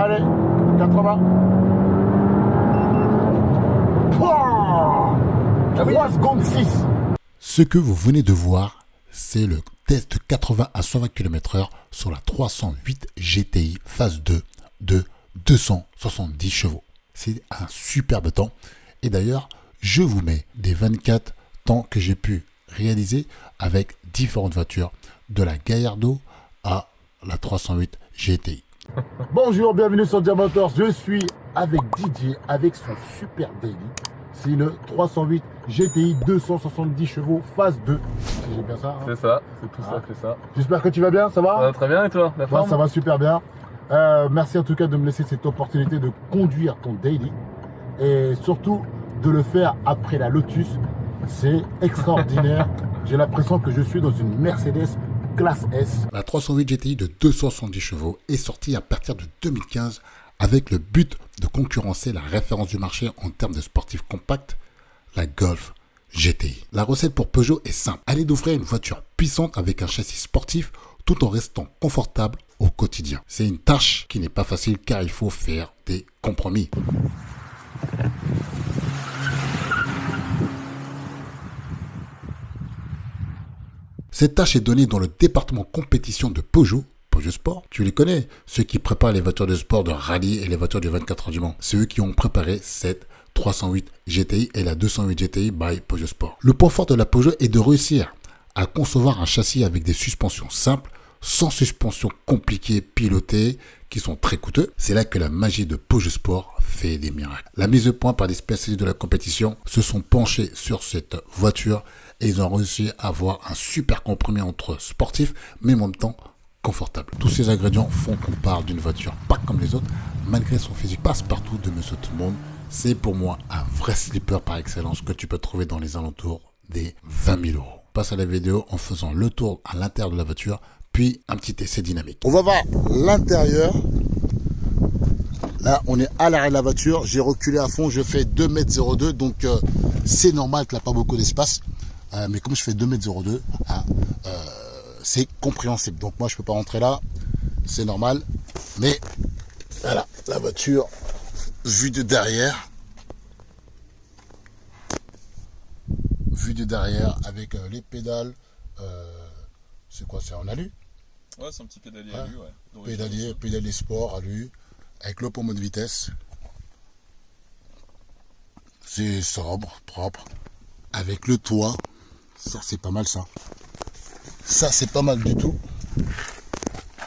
Allez, 80. 3 secondes 6. Ce que vous venez de voir, c'est le test de 80 à 120 km/h sur la 308 GTI phase 2 de 270 chevaux. C'est un superbe temps. Et d'ailleurs, je vous mets des 24 temps que j'ai pu réaliser avec différentes voitures, de la Gallardo à la 308 GTI. Bonjour, bienvenue sur Diamantors. Je suis avec Didier avec son super daily. C'est le 308 GTI 270 chevaux phase 2. Si j'ai bien ça. C'est ça, c'est tout ça, c'est ça. J'espère que tu vas bien, ça va? Ça va très bien et toi? La forme? Ça va super bien. Merci en tout cas de me laisser cette opportunité de conduire ton daily. Et surtout de le faire après la Lotus. C'est extraordinaire. J'ai l'impression que je suis dans une Mercedes classe S. La 308 GTI de 270 chevaux est sortie à partir de 2015 avec le but de concurrencer la référence du marché en termes de sportifs compacts, la Golf GTI. La recette pour Peugeot est simple. Elle est d'offrir une voiture puissante avec un châssis sportif tout en restant confortable au quotidien. C'est une tâche qui n'est pas facile car il faut faire des compromis. Cette tâche est donnée dans le département compétition de Peugeot Sport. Tu les connais, ceux qui préparent les voitures de sport de rallye et les voitures de 24 heures du Mans. C'est eux qui ont préparé cette 308 GTI et la 208 GTI by Peugeot Sport. Le point fort de la Peugeot est de réussir à concevoir un châssis avec des suspensions simples, sans suspensions compliquées pilotées, qui sont très coûteux. C'est là que la magie de Peugeot Sport fait des miracles. La mise au point par des spécialistes de la compétition se sont penchés sur cette voiture et ils ont réussi à avoir un super compromis entre sportif, mais en même temps confortable. Tous ces ingrédients font qu'on parle d'une voiture pas comme les autres, malgré son physique passe-partout de Monsieur Tout-le-Monde. C'est pour moi un vrai slipper par excellence que tu peux trouver dans les alentours des 20 000 euros. Passe à la vidéo en faisant le tour à l'intérieur de la voiture, puis un petit essai dynamique. On va voir l'intérieur. Là, on est à l'arrêt de la voiture. J'ai reculé à fond. Je fais 2,02 m. Donc, c'est normal qu'il n'y a pas beaucoup d'espace. Mais comme je fais 2,02 m, c'est compréhensible. Donc, moi, je ne peux pas rentrer là. C'est normal. Mais, voilà, la voiture vue de derrière. Vue de derrière avec les pédales. C'est quoi? C'est en alu? Ouais, c'est un petit pédalier alu, ouais. Pédalier sport alu, avec le pommeau de vitesse. C'est sobre, propre. Avec le toit, ça c'est pas mal ça. Ça c'est pas mal du tout.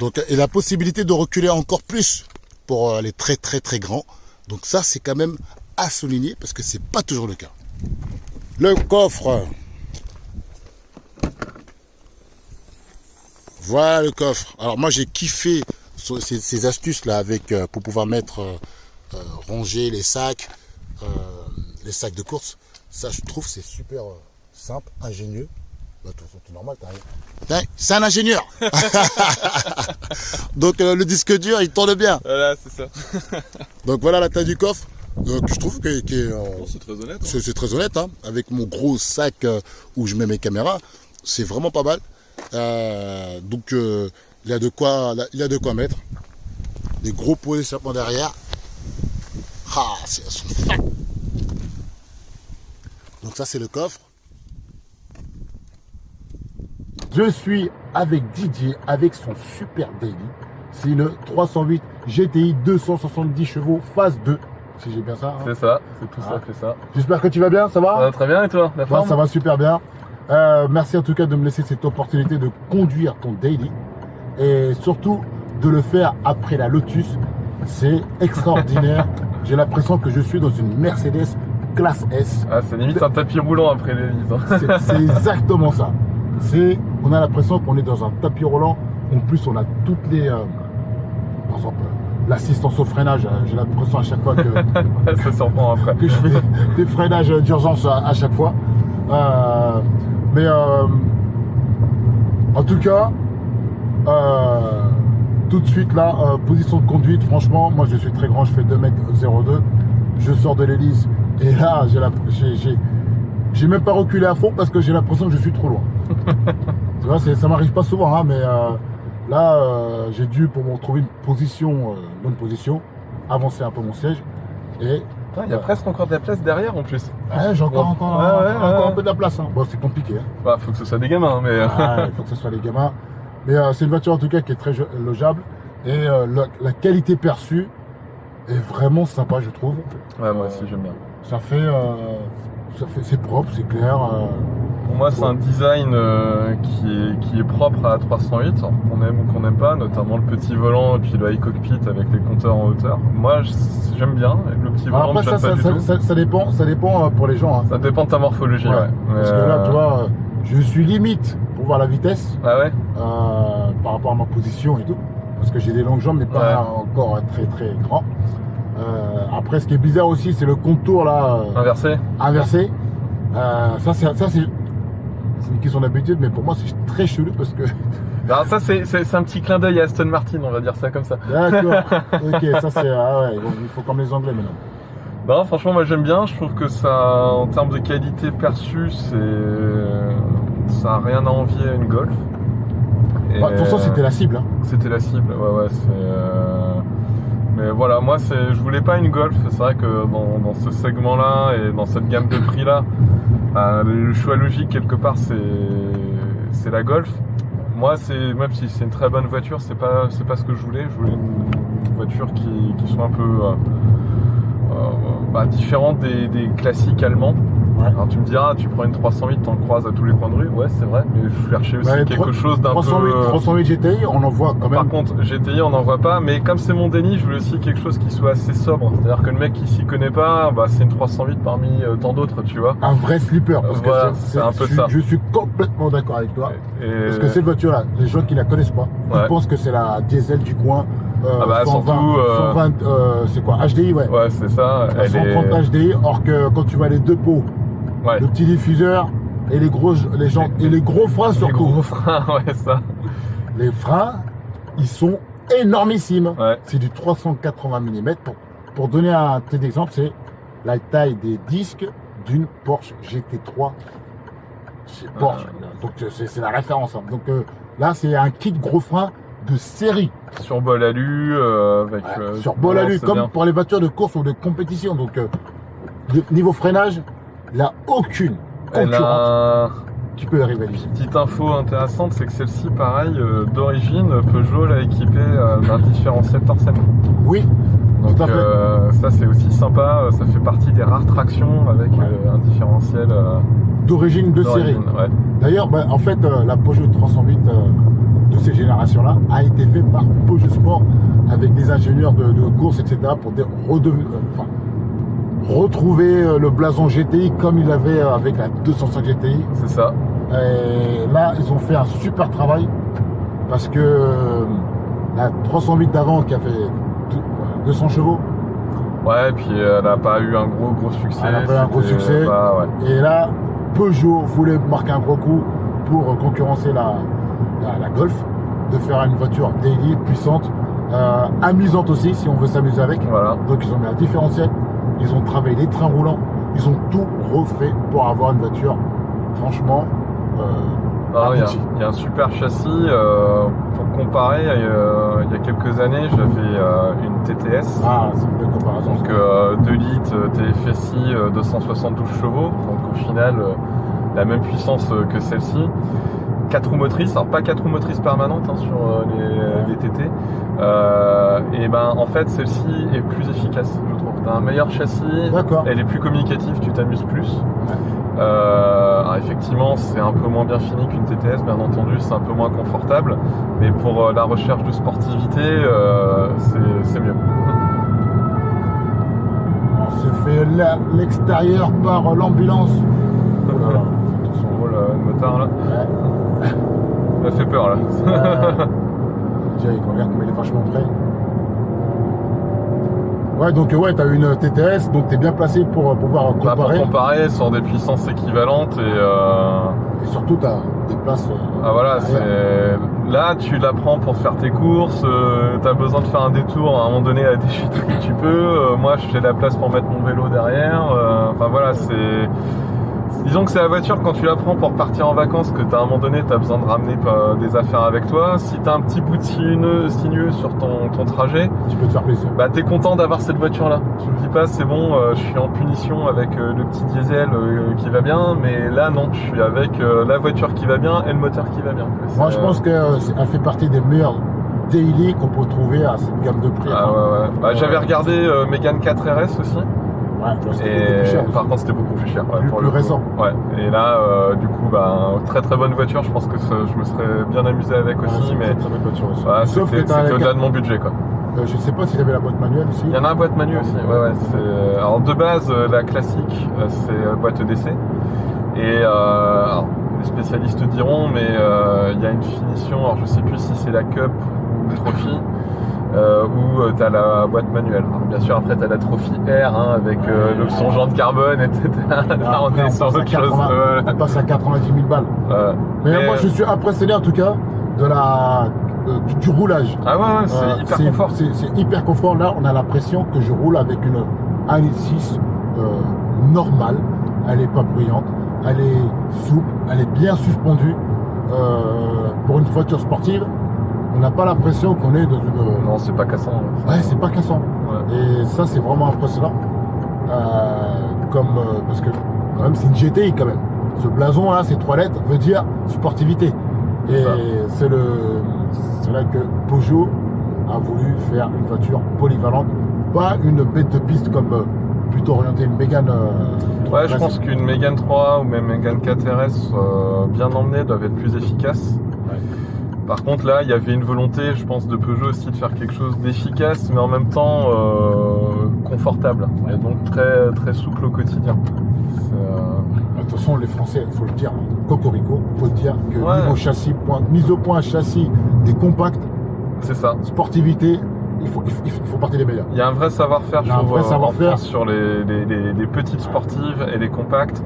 Donc, et la possibilité de reculer encore plus pour aller très grand. Donc ça c'est quand même à souligner parce que c'est pas toujours le cas. Le coffre. Voilà le coffre. Alors moi j'ai kiffé ces astuces là avec pour pouvoir mettre ranger les sacs de course. Ça je trouve c'est super simple, ingénieux. Bah, tout normal, t'as rien. C'est un ingénieur. Donc le disque dur il tourne bien. Voilà, c'est ça. Donc voilà la taille du coffre. Donc je trouve que c'est très honnête. Hein. C'est très honnête hein. Avec mon gros sac où je mets mes caméras, c'est vraiment pas mal. Donc il y a de quoi mettre. Des gros pots de serpent derrière. Ah, c'est son fat. Donc ça c'est le coffre. Je suis avec Didier avec son super daily. C'est le 308 GTI 270 chevaux phase 2. Si j'ai bien ça. Hein. C'est ça, c'est tout ça, c'est ça. J'espère que tu vas bien, ça va? Ça va très bien et toi? La forme? Ça va super bien. Merci en tout cas de me laisser cette opportunité de conduire ton daily. Et surtout de le faire après la Lotus. C'est extraordinaire. J'ai l'impression que je suis dans une Mercedes classe S. Ah, c'est limite un tapis roulant après les limites. Hein. C'est exactement ça. On a l'impression qu'on est dans un tapis roulant. En plus, on a toutes les... par exemple, l'assistance au freinage. J'ai l'impression à chaque fois que... ça surprend après. Que je fais des freinages d'urgence à chaque fois. En tout cas, tout de suite là, position de conduite, franchement, moi je suis très grand, je fais 2,02 m. Je sors de l'hélice et là, j'ai même pas reculé à fond parce que j'ai l'impression que je suis trop loin. Tu vois, ça m'arrive pas souvent, hein, mais Là, j'ai dû, pour me trouver une position, bonne position, avancer un peu mon siège. Et Il y a presque encore de la place derrière en plus. ouais, j'ai encore Ouais. un peu de la place. Hein. Bon, c'est compliqué. Hein. Bah, faut que ce soit des gamins, mais. Il faut que ce soit les gamins. Mais c'est une voiture en tout cas qui est très logeable. Et la qualité perçue est vraiment sympa, je trouve. Ouais, moi aussi, j'aime bien. Ça fait, c'est propre, c'est clair. Pour moi, c'est un design qui est propre à la 308, qu'on aime ou qu'on n'aime pas, notamment le petit volant et puis le high cockpit avec les compteurs en hauteur. Moi, j'aime bien. Le petit volant, Après, j'aime pas du tout. ça dépend pour les gens. Hein. Ça dépend de ta morphologie, ouais. Parce que là, tu vois, je suis limite pour voir la vitesse Ah ouais? par rapport à ma position et tout. Parce que j'ai des longues jambes, mais pas encore très très grand. Après, ce qui est bizarre aussi, c'est le contour là inversé. Ça, c'est une question d'habitude, mais pour moi, c'est très chelou parce que. Alors ça, c'est un petit clin d'œil à Aston Martin, on va dire ça comme ça. D'accord. Ok, ça c'est. Ah ouais, bon, il faut comme les Anglais maintenant. Non, franchement, moi j'aime bien. Je trouve que ça, en termes de qualité perçue, ça a rien à envier à une Golf. Et De toute façon, c'était la cible. Hein. C'était la cible, ouais. Mais voilà, moi, je voulais pas une Golf. C'est vrai que dans ce segment-là et dans cette gamme de prix-là, le choix logique quelque part, c'est la Golf. Moi, même si c'est une très bonne voiture, c'est pas ce que je voulais. Je voulais une voiture qui soit un peu différente des classiques allemands. Ouais. Alors tu me diras, tu prends une 308, t'en croises à tous les coins de rue. Ouais, c'est vrai, mais je voulais chercher aussi quelque chose d'un peu. 308 GTI, on en voit quand même. Par contre, GTI, on n'en voit pas, mais comme c'est mon déni, je voulais aussi quelque chose qui soit assez sobre. C'est-à-dire que le mec qui s'y connaît pas, c'est une 308 parmi tant d'autres, tu vois. Un vrai slipper, parce voilà, que c'est un peu ça. Je suis complètement d'accord avec toi. Parce que cette voiture-là, les gens qui la connaissent pas, ils pensent que c'est la diesel du coin. 120, c'est quoi, HDI, ouais. Ouais, c'est ça. 130 HDI, or que quand tu vois les deux pots, le petit diffuseur et les gros freins surtout. Les gros freins, ouais, ça. Les freins, ils sont énormissimes. Ouais. C'est du 380 mm. Pour donner un petit exemple, c'est la taille des disques d'une Porsche GT3 chez Porsche. Donc c'est la référence. Hein. Donc là, c'est un kit gros frein de série. Sur bol alu, sur bol alu, comme bien. Pour les voitures de course ou de compétition. Donc niveau freinage, il n'y a aucune concurrente qui peut rivaliser. Petite info intéressante, c'est que celle-ci, pareil, d'origine, Peugeot l'a équipée d'un différentiel Torsen. Oui. Donc ça c'est aussi sympa, ça fait partie des rares tractions avec un différentiel d'origine de série. Ouais. D'ailleurs, en fait, la Peugeot 308 de ces générations-là a été fait par Peugeot Sport avec des ingénieurs de course, etc. pour retrouver le blason GTI comme il avait avec la 205 GTI. C'est ça. Et là, ils ont fait un super travail parce que la 308 d'avant qui a fait 200 chevaux. Ouais, et puis elle n'a pas eu un gros succès. Elle n'a pas eu un gros succès. Et là, Peugeot voulait marquer un gros coup pour concurrencer la Golf, de faire une voiture daily, puissante, amusante aussi si on veut s'amuser avec. Voilà. Donc ils ont mis un différentiel, ils ont travaillé les trains roulants, ils ont tout refait pour avoir une voiture franchement il y a un super châssis. Pour comparer, il y a quelques années, j'avais une TTS. Ah, c'est une belle comparaison. Donc 2 litres TFSI, 272 chevaux. Donc au final, la même puissance que celle-ci. 4 roues motrices, alors pas 4 roues motrices permanentes sur les TT. Et en fait, celle-ci est plus efficace, je trouve. T'as un meilleur châssis, elle est plus communicative, tu t'amuses plus. Alors effectivement, c'est un peu moins bien fini qu'une TTS, bien entendu, c'est un peu moins confortable, mais pour la recherche de sportivité, c'est mieux. On se fait l'extérieur par l'ambulance. Oh là là, le motard là. Ouais. Ça fait peur là. Déjà, regarde comme il est vachement près. Ouais, donc t'as une TTS, donc t'es bien placé pour pouvoir comparer. Pour comparer sur des puissances équivalentes et surtout t'as des places. Voilà, là tu la prends pour faire tes courses, t'as besoin de faire un détour à un moment donné à la déchetterie, tu peux. Moi, j'ai la place pour mettre mon vélo derrière. Enfin voilà, Disons que c'est la voiture quand tu la prends pour partir en vacances que t'as à un moment donné t'as besoin de ramener des affaires avec toi. Si t'as un petit bout de sinueux sur ton trajet, Tu peux te faire plaisir. bah t'es content d'avoir cette voiture là. Tu me dis pas c'est bon, je suis en punition avec le petit diesel qui va bien, mais là non, je suis avec la voiture qui va bien et le moteur qui va bien. Moi, je pense qu'elle fait partie des meilleurs daily qu'on peut trouver à cette gamme de prix. Ah ouais. Bah, j'avais regardé Mégane 4 RS aussi. Ouais, c'était beaucoup Et plus cher. par contre c'était beaucoup plus cher. Ouais, Plus- pour plus le coup. récent. Ouais. Et là du coup bah très très bonne voiture. Je pense que je me serais bien amusé avec Ouais, aussi, c'est une mais très, très bonne voiture aussi. ouais, Sauf que c'était t'as au-delà de mon budget quoi. je sais pas s'il avait la boîte manuelle ici. Il y en a un boîte manu aussi. Ouais. Alors de base la classique c'est boîte EDC. Et alors, les spécialistes diront, mais il y a une finition. Alors je sais plus si c'est la Cup ou Trophy. Où tu as la boîte manuelle. Alors, bien sûr, après tu as la Trophy R avec l'option jante carbone, etc. Là, on est sur autre chose. On passe à 90 000 balles. Mais moi, je suis impressionné en tout cas de du roulage. Ah ouais, c'est hyper confort. C'est hyper confort. Là, on a l'impression que je roule avec une 1.6 normale. Elle est pas bruyante, elle est souple, elle est bien suspendue. Pour une voiture sportive, on n'a pas l'impression qu'on est dans une... Non, c'est pas cassant. Ouais, c'est pas cassant. Ouais. Et ça, c'est vraiment impressionnant. Parce que quand même, c'est une GTI quand même. Ce blason là, ces 3 lettres, veut dire sportivité. Et c'est là que Peugeot a voulu faire une voiture polyvalente, pas une bête de piste comme plutôt orientée une Mégane. Ouais, je pense qu'une Mégane 3 ou même Mégane 4 RS bien emmenée doivent être plus efficaces. Ouais. Par contre, là, il y avait une volonté, je pense, de Peugeot aussi de faire quelque chose d'efficace, mais en même temps confortable, et donc très très souple au quotidien. De toute façon, les Français, il faut le dire, cocorico, il faut le dire que Ouais. niveau châssis, mise au point châssis et compact, C'est ça. sportivité, il faut partir des meilleurs. Il y a un vrai savoir-faire, Il y a un vrai savoir-faire. en France sur les petites sportives et les compacts.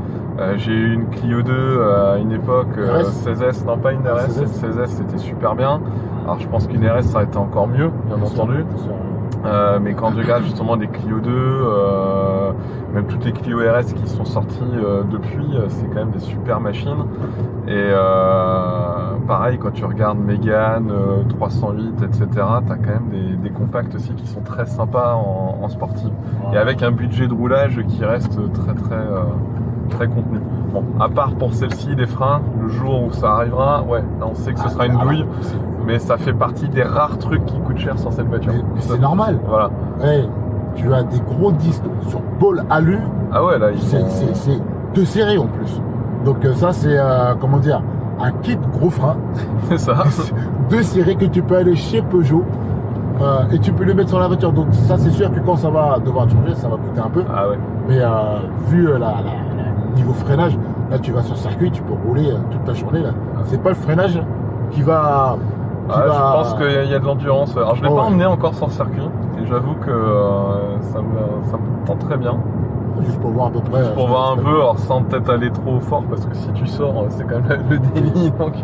J'ai eu une Clio 2 à une époque, RS? 16S, non pas une RS, 16S. une 16S c'était super bien. Alors je pense qu'une RS ça aurait été encore mieux, bien entendu. Mais quand je regarde justement des Clio 2, même toutes les Clio RS qui sont sorties depuis, c'est quand même des super machines. Et pareil, quand tu regardes Mégane, 308, etc., t'as quand même des compacts aussi qui sont très sympas en sportive. Ouais. Et avec un budget de roulage qui reste très contenu. Bon, à part pour celle-ci, les freins, le jour où ça arrivera, ouais, là on sait que ce sera une douille, mais ça fait partie des rares trucs qui coûtent cher sur cette voiture. Mais c'est normal. Voilà. Hey, tu as des gros disques sur Paul Alu, Ah ouais, là, ils sont... c'est 2 séries en plus. Donc ça c'est, comment dire, un kit gros frein. C'est ça. 2 séries que tu peux aller chez Peugeot et tu peux les mettre sur la voiture. Donc ça c'est sûr que quand ça va devoir changer, ça va coûter un peu. Ah ouais. Mais vu le niveau freinage, là tu vas sur circuit, tu peux rouler toute ta journée. Là. C'est pas le freinage qui va... Je pense qu'il y a de l'endurance. Alors je l'ai pas emmené encore sur circuit et j'avoue que ça me tente très bien. Juste pour voir à peu près. Juste pour voir un peu, alors sans peut-être aller trop fort parce que si tu sors, c'est quand même le délit, donc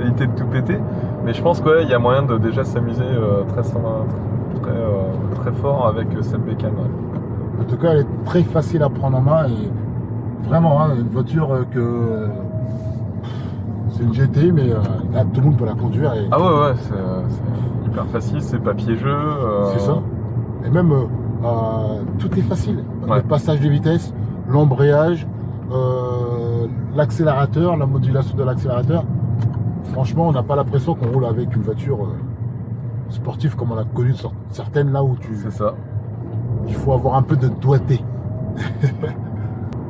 éviter de tout péter. Mais je pense qu'il y a moyen de déjà s'amuser très fort avec cette bécane. Ouais. En tout cas, elle est très facile à prendre en main et vraiment une voiture que c'est une GT, mais là tout le monde peut la conduire. Et Ah ouais, c'est hyper facile, c'est pas piégeux. c'est ça. Et même tout est facile. Ouais. Le passage de vitesse, l'embrayage, l'accélérateur, la modulation de l'accélérateur. Franchement, on n'a pas l'impression qu'on roule avec une voiture sportive comme on a connu certaines là où C'est ça. il faut avoir un peu de doigté.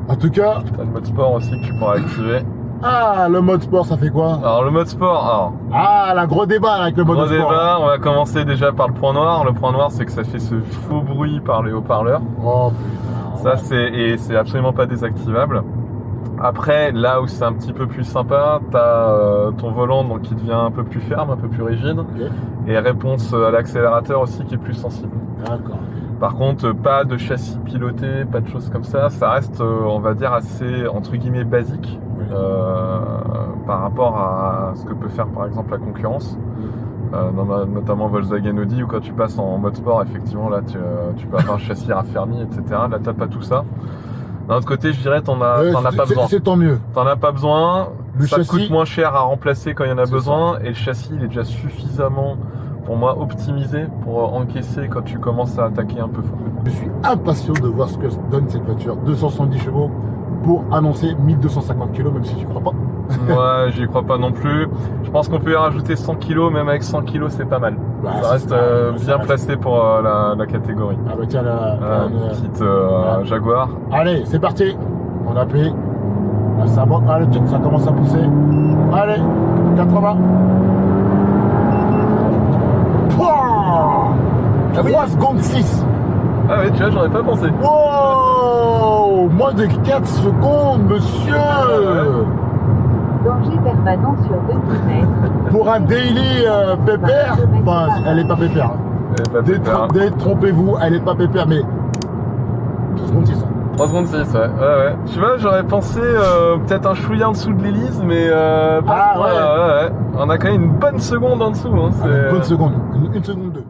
En tout cas, T'as le mode sport aussi que tu pourras activer. le mode sport, ça fait quoi? Alors le mode sport, Le gros débat là, avec le mode gros sport. débat, on va commencer déjà par le point noir. Le point noir, c'est que ça fait ce faux bruit par les haut-parleurs. Oh putain. Ça, c'est absolument pas désactivable. Après, là où c'est un petit peu plus sympa, t'as ton volant donc qui devient un peu plus ferme, un peu plus rigide, Ok. et réponse à l'accélérateur aussi qui est plus sensible. D'accord. Par contre, pas de châssis piloté, pas de choses comme ça. Ça reste, on va dire, assez entre guillemets basique Oui. par rapport à ce que peut faire par exemple la concurrence. Notamment Volkswagen Audi, où quand tu passes en mode sport, effectivement là tu peux avoir un châssis raffermi, etc. Là t'as pas tout ça. D'un autre côté, je dirais, t'en as pas besoin. C'est tant mieux. T'en as pas besoin. Le Ça châssis, coûte moins cher à remplacer quand il y en a c'est besoin. Et le châssis, il est déjà suffisamment, pour moi, optimisé pour encaisser quand tu commences à attaquer un peu fort. je suis impatient de voir ce que donne cette voiture. 270 chevaux pour annoncer 1250 kg, même si j'y crois pas. Moi, j'y crois pas non plus. Je pense qu'on peut y rajouter 100 kg, même avec 100 kg, c'est pas mal. Bah, Ça reste bien placé pour la catégorie. Ah bah tiens, Petite Jaguar. Allez, c'est parti. On appuie. Là, ça monte. Allez, ça commence à pousser. Allez, 80. Pouah 3 secondes 6. Ah ouais, tu vois, j'en ai pas pensé. Wow, moins de 4 secondes, monsieur. Danger permanent sur 2 km. Pour un daily pépère, enfin, elle est pas pépère. Hein. Elle est pas pépère. Détrompez-vous, elle est pas pépère, mais 3 secondes 6. 3 secondes 6, ouais. Tu vois, j'aurais pensé peut-être un chouïa en dessous de l'hélice, mais Ah, ouais. On a quand même une bonne seconde en dessut. Hein, Une bonne seconde, une seconde 2.